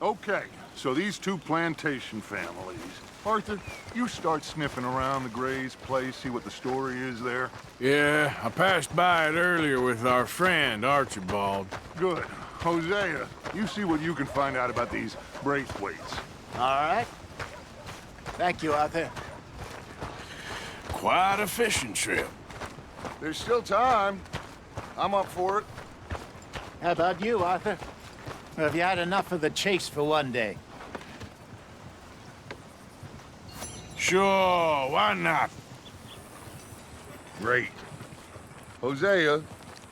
Okay, so these two plantation families. Arthur, you start sniffing around the Gray's place, see what the story is there. Yeah, I passed by it earlier with our friend, Archibald. Good. Hosea, you see what you can find out about these Braithwaites. All right. Thank you, Arthur. Quite a fishing trip. There's still time. I'm up for it. How about you, Arthur? Or have you had enough of the chase for one day? Sure, why not? Great. Hosea,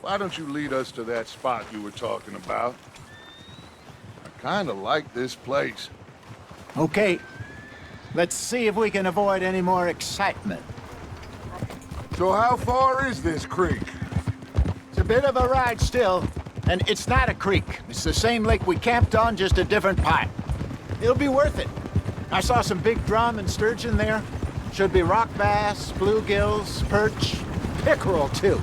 why don't you lead us to that spot you were talking about? I kinda like this place. Okay. Let's see if we can avoid any more excitement. So how far is this creek? It's a bit of a ride still, and it's not a creek. It's the same lake we camped on, just a different part. It'll be worth it. I saw some big drum and sturgeon there. Should be rock bass, bluegills, perch, pickerel too.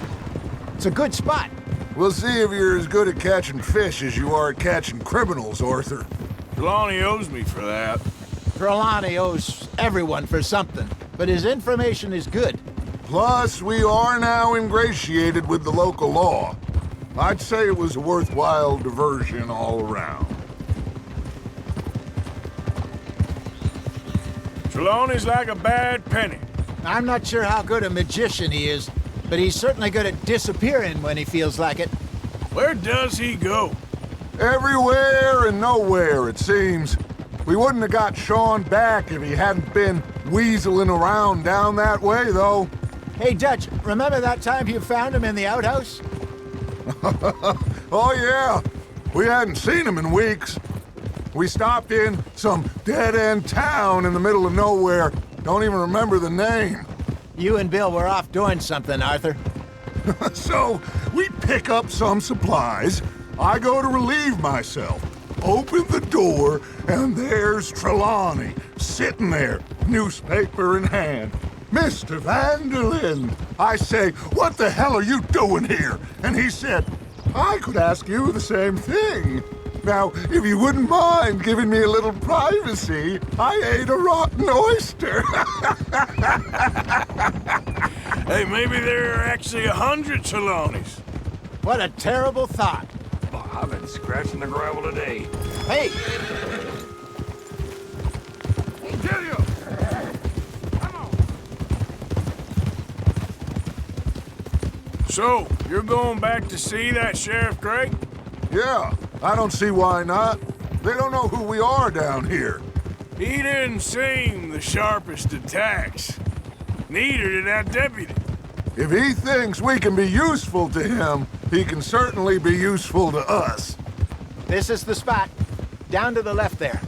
It's a good spot. We'll see if you're as good at catching fish as you are at catching criminals, Arthur. Trelawney owes me for that. Trelawney owes everyone for something, but his information is good. Plus, we are now ingratiated with the local law. I'd say it was a worthwhile diversion all around. Trelawney's like a bad penny. I'm not sure how good a magician he is, but he's certainly good at disappearing when he feels like it. Where does he go? Everywhere and nowhere, it seems. We wouldn't have got Sean back if he hadn't been weaseling around down that way, though. Hey, Dutch, remember that time you found him in the outhouse? Oh, yeah. We hadn't seen him in weeks. We stopped in some dead-end town in the middle of nowhere. Don't even remember the name. You and Bill were off doing something, Arthur. So, we pick up some supplies. I go to relieve myself. Open the door, and there's Trelawney, sitting there, newspaper in hand. Mr. Vanderlyn. I say, what the hell are you doing here? And he said, I could ask you the same thing. Now, if you wouldn't mind giving me a little privacy, I ate a rotten oyster. Hey, maybe there are actually 100 Trelawneys. What a terrible thought. Oh, I've been scratching the gravel today. Hey, Get you! So, you're going back to see that Sheriff Gray? Yeah, I don't see why not. They don't know who we are down here. He didn't seem the sharpest attacks. Neither did that deputy. If he thinks we can be useful to him, he can certainly be useful to us. this is the spot. Down to the left there.